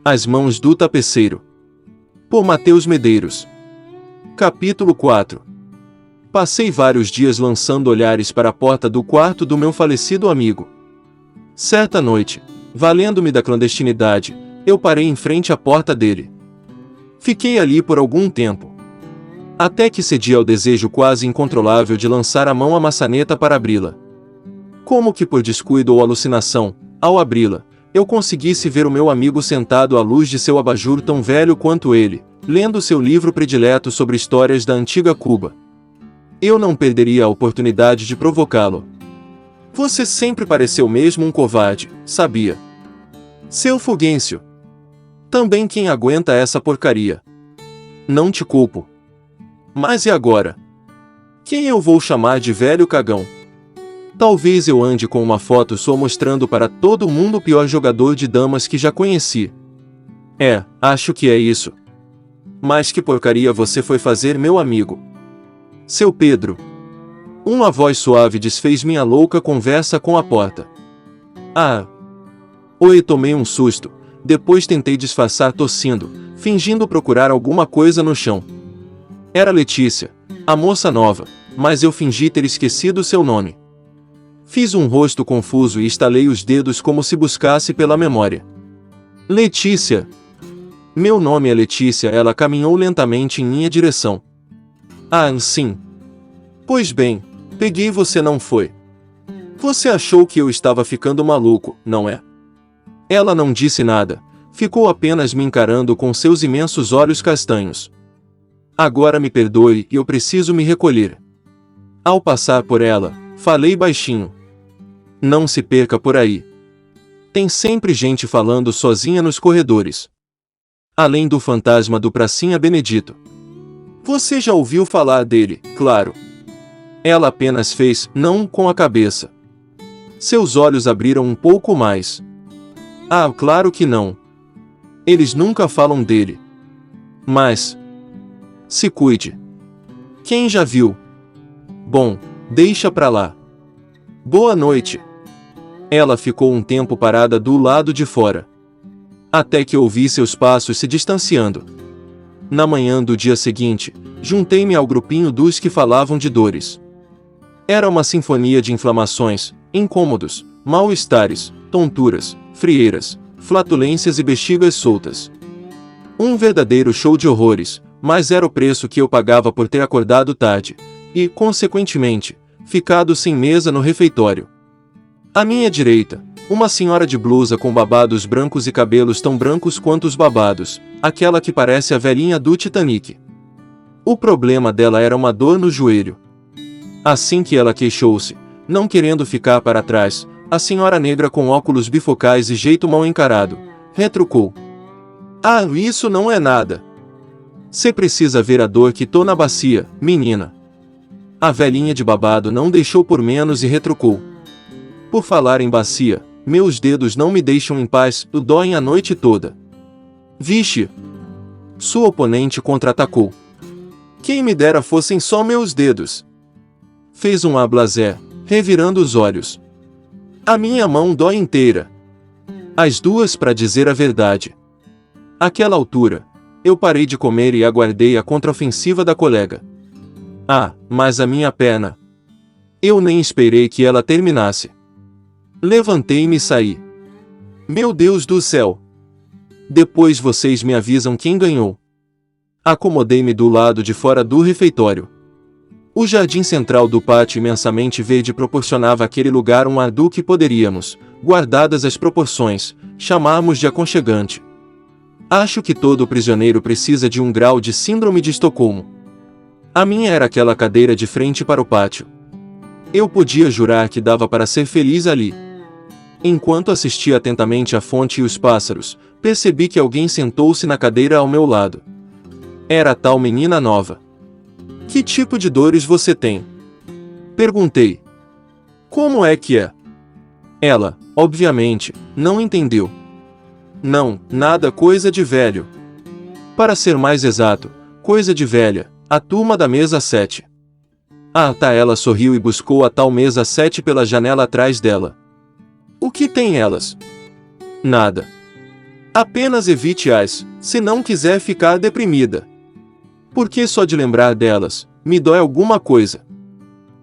As mãos do tapeceiro. Por Mateus Medeiros. Capítulo 4. Passei vários dias lançando olhares para a porta do quarto do meu falecido amigo. Certa noite, valendo-me da clandestinidade, eu parei em frente à porta dele. Fiquei ali por algum tempo, até que cedi ao desejo quase incontrolável de lançar a mão à maçaneta para abri-la. Como que por descuido ou alucinação, ao abri-la, eu conseguisse ver o meu amigo sentado à luz de seu abajur tão velho quanto ele, lendo seu livro predileto sobre histórias da antiga Cuba. Eu não perderia a oportunidade de provocá-lo. Você sempre pareceu mesmo um covarde, sabia? Seu Fulgêncio. Também quem aguenta essa porcaria? Não te culpo. Mas e agora? Quem eu vou chamar de velho cagão? Talvez eu ande com uma foto sua mostrando para todo mundo o pior jogador de damas que já conheci. Acho que é isso. Mas que porcaria você foi fazer, meu amigo? Seu Pedro. Uma voz suave desfez minha louca conversa com a porta. Oi, tomei um susto, depois tentei disfarçar tossindo, fingindo procurar alguma coisa no chão. Era Letícia, a moça nova, mas eu fingi ter esquecido seu nome. Fiz um rosto confuso e estalei os dedos como se buscasse pela memória. Letícia. Meu nome é Letícia. Ela caminhou lentamente em minha direção. Sim. Pois bem, peguei você, não foi? Você achou que eu estava ficando maluco, não é? Ela não disse nada, ficou apenas me encarando com seus imensos olhos castanhos. Agora me perdoe, eu preciso me recolher. Ao passar por ela, falei baixinho. Não se perca por aí. Tem sempre gente falando sozinha nos corredores. Além do fantasma do Pracinha Benedito. Você já ouviu falar dele, claro. Ela apenas fez não com a cabeça. Seus olhos abriram um pouco mais. Claro que não. Eles nunca falam dele. Mas se cuide. Quem já viu? Bom, deixa pra lá. Boa noite. Ela ficou um tempo parada do lado de fora, até que ouvi seus passos se distanciando. Na manhã do dia seguinte, juntei-me ao grupinho dos que falavam de dores. Era uma sinfonia de inflamações, incômodos, mal-estares, tonturas, frieiras, flatulências e bexigas soltas. Um verdadeiro show de horrores, mas era o preço que eu pagava por ter acordado tarde, e, consequentemente, ficado sem mesa no refeitório. À minha direita, uma senhora de blusa com babados brancos e cabelos tão brancos quanto os babados, aquela que parece a velhinha do Titanic. O problema dela era uma dor no joelho. Assim que ela queixou-se, não querendo ficar para trás, a senhora negra com óculos bifocais e jeito mal encarado, retrucou. Isso não é nada. Cê precisa ver a dor que tô na bacia, menina. A velhinha de babado não deixou por menos e retrucou. Por falar em bacia, meus dedos não me deixam em paz, doem a noite toda. Vixe! Sua oponente contra-atacou. Quem me dera fossem só meus dedos. Fez um blasé, revirando os olhos. A minha mão dói inteira. As duas, para dizer a verdade. Àquela altura, eu parei de comer e aguardei a contraofensiva da colega. Mas a minha perna. Eu nem esperei que ela terminasse. Levantei-me e saí. Meu Deus do céu! Depois vocês me avisam quem ganhou. Acomodei-me do lado de fora do refeitório. O jardim central do pátio imensamente verde proporcionava àquele lugar um ar do que poderíamos, guardadas as proporções, chamarmos de aconchegante. Acho que todo prisioneiro precisa de um grau de síndrome de Estocolmo. A minha era aquela cadeira de frente para o pátio. Eu podia jurar que dava para ser feliz ali. Enquanto assistia atentamente à fonte e os pássaros, percebi que alguém sentou-se na cadeira ao meu lado. Era a tal menina nova. Que tipo de dores você tem? Perguntei. Como é que é? Ela, obviamente, não entendeu. Não, nada, coisa de velho. Para ser mais exato, coisa de velha, a turma da mesa 7. Ela sorriu e buscou a tal mesa 7 pela janela atrás dela. O que tem elas? Nada. Apenas evite-as, se não quiser ficar deprimida. Porque só de lembrar delas, me dói alguma coisa.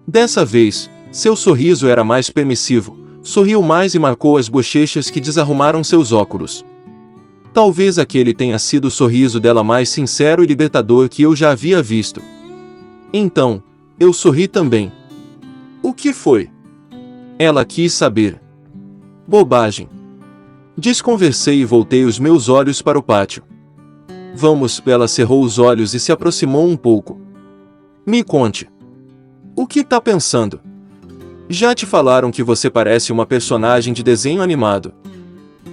Dessa vez, seu sorriso era mais permissivo, sorriu mais e marcou as bochechas que desarrumaram seus óculos. Talvez aquele tenha sido o sorriso dela mais sincero e libertador que eu já havia visto. Então, eu sorri também. O que foi? Ela quis saber. Bobagem. Desconversei e voltei os meus olhos para o pátio. Vamos, ela cerrou os olhos e se aproximou um pouco. Me conte. O que tá pensando? Já te falaram que você parece uma personagem de desenho animado.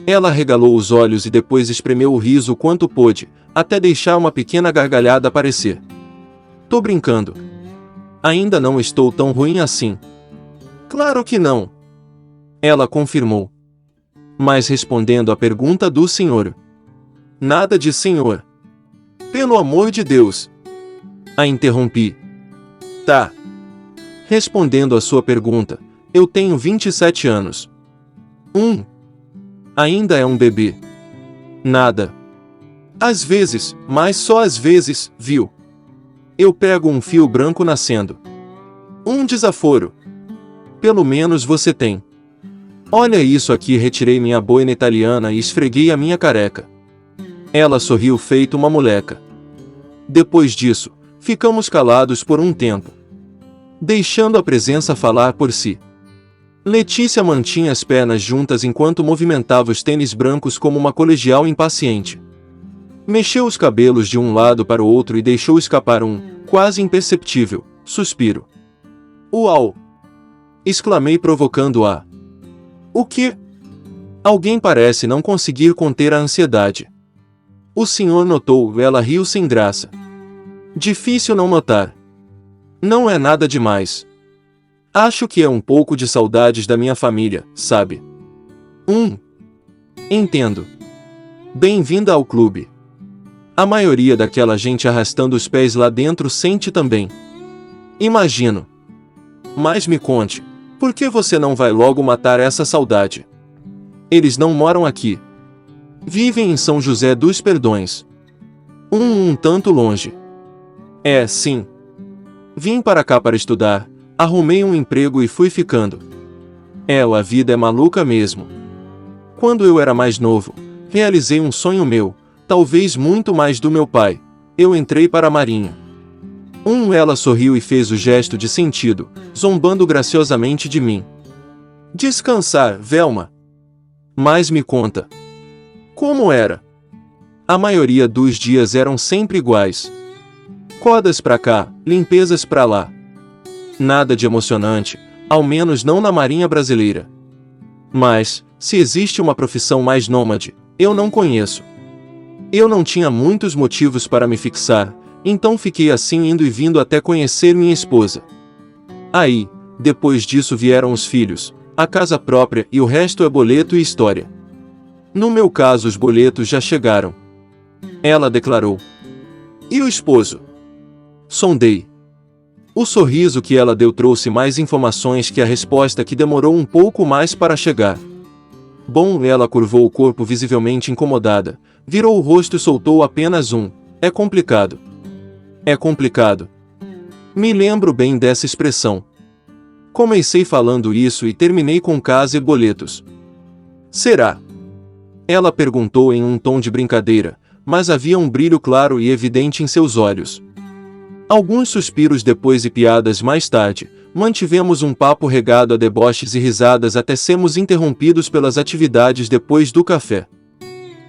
Ela regalou os olhos e depois espremeu o riso o quanto pôde, até deixar uma pequena gargalhada aparecer. Tô brincando. Ainda não estou tão ruim assim. Claro que não. Ela confirmou. Mas respondendo à pergunta do senhor. Nada de senhor. Pelo amor de Deus. A interrompi. Tá. Respondendo à sua pergunta, eu tenho 27 anos. Ainda é um bebê. Nada. Às vezes, mas só às vezes, viu? Eu pego um fio branco nascendo. Um desaforo. Pelo menos você tem. Olha isso aqui, retirei minha boina italiana e esfreguei a minha careca. Ela sorriu feito uma moleca. Depois disso, ficamos calados por um tempo, deixando a presença falar por si. Letícia mantinha as pernas juntas enquanto movimentava os tênis brancos como uma colegial impaciente. Mexeu os cabelos de um lado para o outro e deixou escapar um, quase imperceptível, suspiro. Uau! Exclamei provocando-a. O quê? Alguém parece não conseguir conter a ansiedade. O senhor notou, ela riu sem graça. Difícil não notar. Não é nada demais. Acho que é um pouco de saudades da minha família, sabe? Entendo. Bem-vinda ao clube. A maioria daquela gente arrastando os pés lá dentro sente também. Imagino. Mas me conte, por que você não vai logo matar essa saudade? Eles não moram aqui. Vivem em São José dos Perdões. Um tanto longe. É, sim. Vim para cá para estudar, arrumei um emprego e fui ficando. A vida é maluca mesmo. Quando eu era mais novo, realizei um sonho meu, talvez muito mais do meu pai. Eu entrei para a Marinha. Ela sorriu e fez o gesto de sentido, zombando graciosamente de mim. Descansar, Velma. Mas me conta. Como era? A maioria dos dias eram sempre iguais. Cordas pra cá, limpezas pra lá. Nada de emocionante, ao menos não na Marinha Brasileira. Mas, se existe uma profissão mais nômade, eu não conheço. Eu não tinha muitos motivos para me fixar, então fiquei assim indo e vindo até conhecer minha esposa. Aí, depois disso vieram os filhos, a casa própria e o resto é boleto e história. No meu caso os boletos já chegaram. Ela declarou. E o esposo? Sondei. O sorriso que ela deu trouxe mais informações que a resposta que demorou um pouco mais para chegar. Bom, ela curvou o corpo visivelmente incomodada, virou o rosto e soltou apenas um. É complicado. É complicado. Me lembro bem dessa expressão. Comecei falando isso e terminei com casa e boletos. Será? Ela perguntou em um tom de brincadeira, mas havia um brilho claro e evidente em seus olhos. Alguns suspiros depois e piadas mais tarde, mantivemos um papo regado a deboches e risadas até sermos interrompidos pelas atividades depois do café.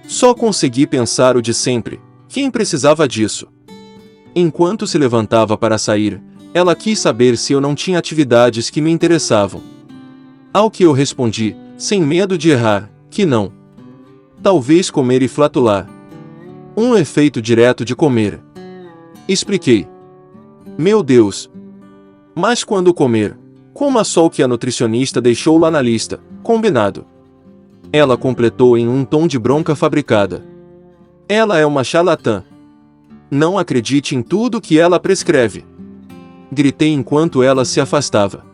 Só consegui pensar o de sempre, quem precisava disso? Enquanto se levantava para sair, ela quis saber se eu não tinha atividades que me interessavam. Ao que eu respondi, sem medo de errar, que não. Talvez comer e flatular. Um efeito direto de comer. Expliquei. Meu Deus! Mas quando comer, coma só o que a nutricionista deixou lá na lista, combinado. Ela completou em um tom de bronca fabricada. Ela é uma charlatã. Não acredite em tudo que ela prescreve. Gritei enquanto ela se afastava.